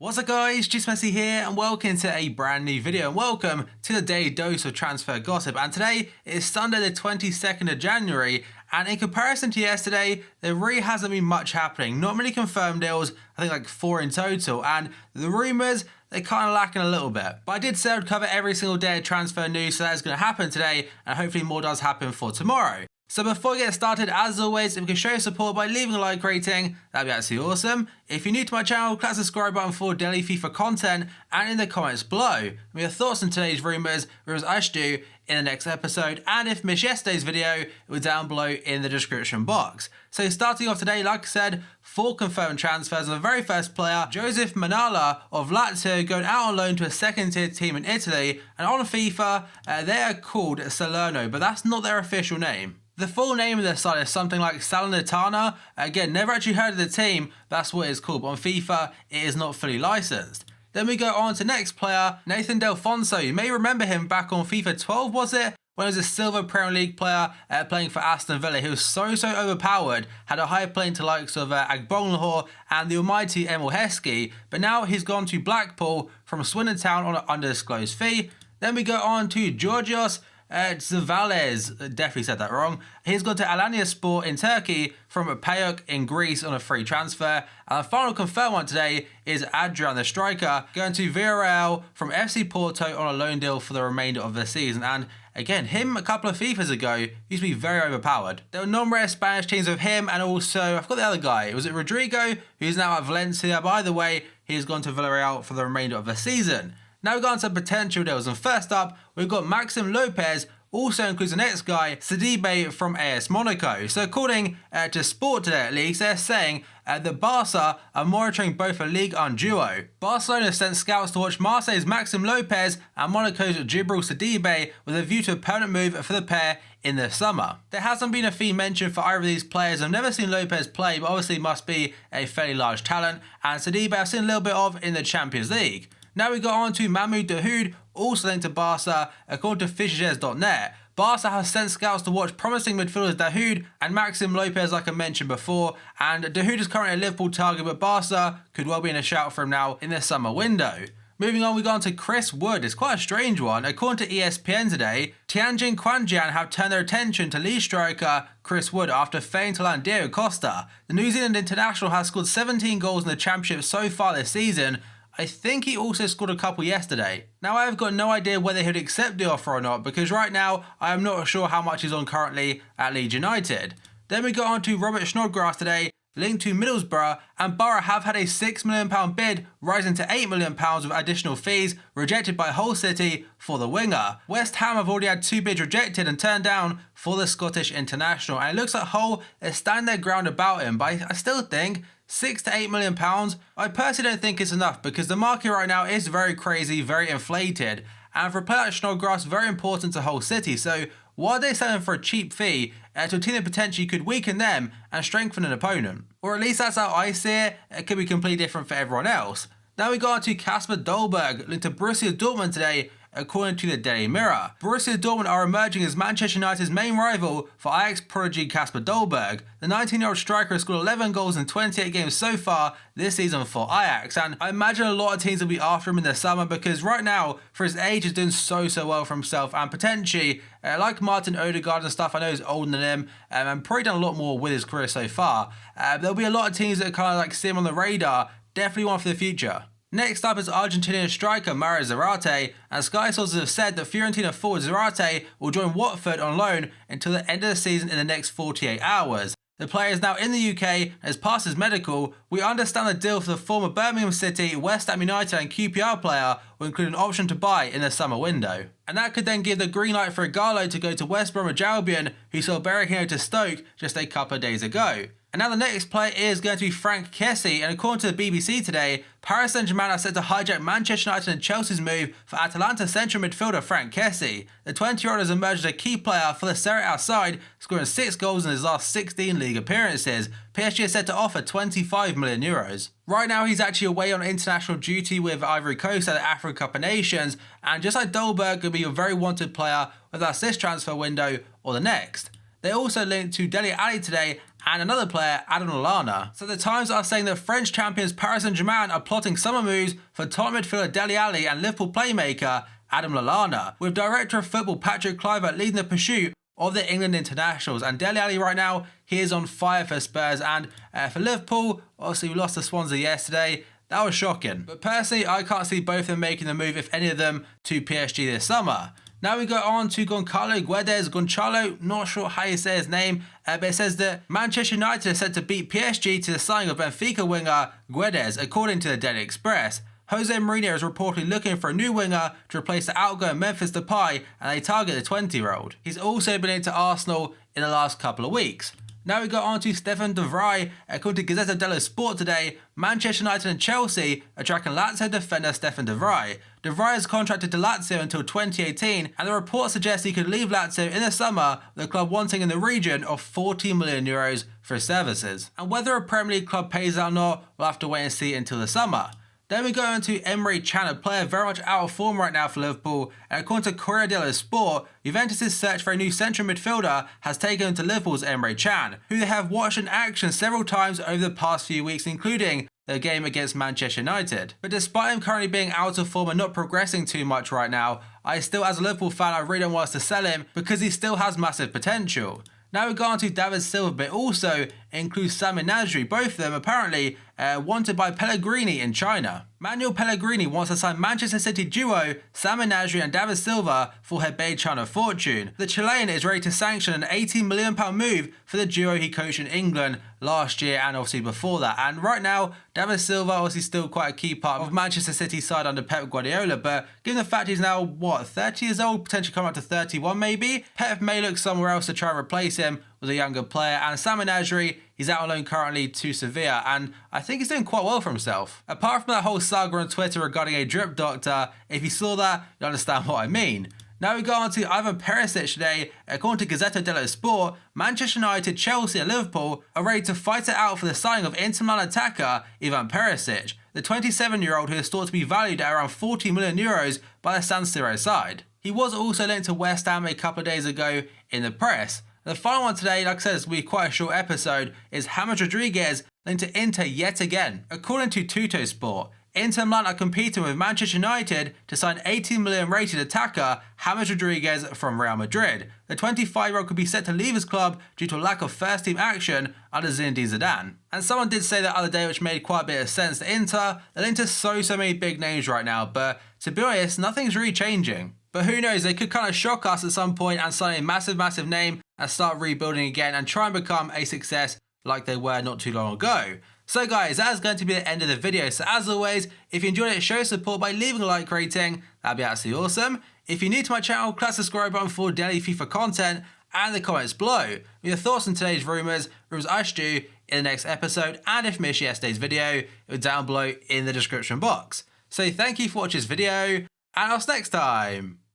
What's up guys, just Messi here and welcome to a brand new video and welcome to the daily dose of transfer gossip. And today is Sunday the 22nd of January, and in comparison to yesterday there really hasn't been much happening. Not many confirmed deals, I think like 4 in total, and the rumours, they're kind of lacking a little bit. But I did say I'd cover every single day of transfer news, so that's going to happen today and hopefully more does happen for tomorrow. So before we get started, as always, if you can show your support by leaving a like rating, that'd be absolutely awesome. If you're new to my channel, click the subscribe button for daily FIFA content and in the comments below. And your thoughts on today's rumours I should do in the next episode. And if you missed yesterday's video, it was down below in the description box. So starting off today, like I said, 4 confirmed transfers. And the very first player, Yosef of Lazio, going out on loan to a second tier team in Italy. And on FIFA, they are called Salerno, but that's not their official name. The full name of their side is something like Salernitana. Again, never actually heard of the team, that's what it's called, but on FIFA, it is not fully licensed. Then we go on to next player, Nathan Delfonso. You may remember him back on FIFA 12, was it? When he was a silver Premier League player playing for Aston Villa. He was so overpowered, had a high playing to likes of Agbonlahor and the almighty Emil Heskey, but now he's gone to Blackpool from Swindon Town on an undisclosed fee. Then we go on to Georgios Zavales, definitely said that wrong. He's gone to Alanyaspor in Turkey from PAOK in Greece on a free transfer. And the final confirmed one today is Adrian, the striker, going to Villarreal from FC Porto on a loan deal for the remainder of the season. And again, him a couple of FIFAs ago used to be very overpowered. There were non-rare Spanish teams with him, and also, I forgot the other guy. Was it Rodrigo, who's now at Valencia? By the way, he's gone to Villarreal for the remainder of the season. Now we've got on to potential deals, and first up, we've got Maxim Lopez, also includes the next guy, Sidibe from AS Monaco. So according to Sport Today at least, they're saying that Barca are monitoring both a Ligue 1 duo. Barcelona sent scouts to watch Marseille's Maxim Lopez and Monaco's Djibril Sidibe with a view to a permanent move for the pair in the summer. There hasn't been a fee mentioned for either of these players. I've never seen Lopez play, but obviously must be a fairly large talent, and Sidibe I've seen a little bit of in the Champions League. Now we got on to Mahmoud Dahoud, also linked to Barca, according to Fishes.net. Barca has sent scouts to watch promising midfielders Dahoud and Maxim Lopez, like I mentioned before, and Dahoud is currently a Liverpool target, but Barca could well be in a shout for him now in the summer window. Moving on, we got on to Chris Wood. It's quite a strange one. According to ESPN today, Tianjin Quanjian have turned their attention to Leeds striker Chris Wood after failing to land Diego Costa. The New Zealand international has scored 17 goals in the championship so far this season. I think he also scored a couple yesterday. Now I have got no idea whether he'd accept the offer or not, because right now I am not sure how much he's on currently at Leeds United. Then we got on to Robert Snodgrass today, linked to Middlesbrough, and Borough have had a £6 million bid rising to £8 million with additional fees rejected by Hull City for the winger. West Ham have already had 2 bids rejected and turned down for the Scottish international, and it looks like Hull is standing their ground about him, but I still think £6 to £8 million, I personally don't think it's enough, because the market right now is very crazy, very inflated, and for a player like Snodgrass, very important to Hull City. So why are they selling for a cheap fee to a team that potentially could weaken them and strengthen an opponent? Or at least that's how I see it. It could be completely different for everyone else. Now we go on to Kasper Dolberg, linked to Borussia Dortmund today, according to the Daily Mirror. Borussia Dortmund are emerging as Manchester United's main rival for Ajax prodigy Kasper Dolberg. The 19-year-old striker has scored 11 goals in 28 games so far this season for Ajax, and I imagine a lot of teams will be after him in the summer, because right now, for his age, he's doing so well for himself, and potentially, like Martin Odegaard and stuff, I know he's older than him, and probably done a lot more with his career so far. There'll be a lot of teams that kind of like see him on the radar, definitely one for the future. Next up is Argentinian striker Mario Zarate, and Sky sources have said that Fiorentina forward Zarate will join Watford on loan until the end of the season in the next 48 hours. The player is now in the UK and has passed his medical. We understand the deal for the former Birmingham City, West Ham United and QPR player will include an option to buy in the summer window. And that could then give the green light for Igalo to go to West Bromwich Albion, who sold Berahino to Stoke just a couple of days ago. And now the next player is going to be Frank Kessi, and according to the BBC today, Paris Saint-Germain are set to hijack Manchester United and Chelsea's move for Atalanta central midfielder Frank Kessi. The 20-year-old has emerged as a key player for the Serie A side, scoring 6 goals in his last 16 league appearances. PSG is set to offer €25 million. Right now he's actually away on international duty with Ivory Coast at the Africa Cup of Nations, and just like Dolberg could be a very wanted player, whether that's this transfer window or the next. They also linked to Dele Alli today and another player, Adam Lallana. So the Times are saying that French champions Paris Saint-Germain are plotting summer moves for top midfielder Dele Alli and Liverpool playmaker Adam Lallana, with director of football Patrick Kluivert leading the pursuit of the England internationals. And Dele Alli right now, he is on fire for Spurs, and for Liverpool, obviously we lost to Swansea yesterday. That was shocking. But personally, I can't see both of them making the move, if any of them, to PSG this summer. Now we go on to Gonçalo Guedes. Not sure how you say his name, but it says that Manchester United are set to beat PSG to the signing of Benfica winger Guedes, according to the Daily Express. Jose Mourinho is reportedly looking for a new winger to replace the outgoing Memphis Depay, and they target the 20-year-old. He's also been into Arsenal in the last couple of weeks. Now we go on to Stefan de Vrij. According to Gazzetta dello Sport today, Manchester United and Chelsea are tracking Lazio defender Stefan de Vrij. De Vrij is contracted to Lazio until 2018, and the report suggests he could leave Lazio in the summer, with the club wanting in the region of €40 million for his services. And whether a Premier League club pays out or not, we'll have to wait and see until the summer. Then we go on to Emre Can, a player very much out of form right now for Liverpool, and according to Corriere dello Sport, Juventus' search for a new central midfielder has taken them to Liverpool's Emre Can, who they have watched in action several times over the past few weeks, including the game against Manchester United. But despite him currently being out of form and not progressing too much right now, I still, as a Liverpool fan, I really don't want us to sell him because he still has massive potential. Now we go on to David Silva, but also includes Sami Nasri, both of them apparently wanted by Pellegrini in China. Manuel Pellegrini wants to sign Manchester City duo Sami Nasri and David Silva for their China fortune. The Chilean is ready to sanction an £18 million move for the duo he coached in England last year and obviously before that. And right now, David Silva obviously still quite a key part of Manchester City's side under Pep Guardiola, but given the fact he's now, 30 years old, potentially coming up to 31 maybe, Pep may look somewhere else to try and replace him with a younger player. And Sami Nasri, he's out on loan currently to Sevilla, and I think he's doing quite well for himself. Apart from that whole saga on Twitter regarding a drip doctor, if you saw that, you understand what I mean. Now we go on to Ivan Perisic today. According to Gazzetta dello Sport, Manchester United, Chelsea and Liverpool are ready to fight it out for the signing of Inter Milan attacker Ivan Perisic, the 27-year-old who is thought to be valued at around €40 million by the San Siro side. He was also linked to West Ham a couple of days ago in the press. The final one today, like I said, this will be quite a short episode, is James Rodriguez linked to Inter yet again. According to Tuttosport, Inter Milan are competing with Manchester United to sign $18 million rated attacker James Rodriguez from Real Madrid. The 25-year-old could be set to leave his club due to a lack of first-team action under Zinedine Zidane. And someone did say that other day, which made quite a bit of sense, that Inter, they're linked to so many big names right now, but to be honest, nothing's really changing. But who knows, they could kind of shock us at some point and sign a massive name and start rebuilding again and try and become a success like they were not too long ago. So guys, that is going to be the end of the video. So as always, if you enjoyed it, show support by leaving a like rating. That'd be absolutely awesome. If you're new to my channel, click the subscribe button for daily FIFA content and the comments below with your thoughts on today's rumours I should do in the next episode. And if you missed yesterday's video, it's down below in the description box. So thank you for watching this video, and I'll see you next time.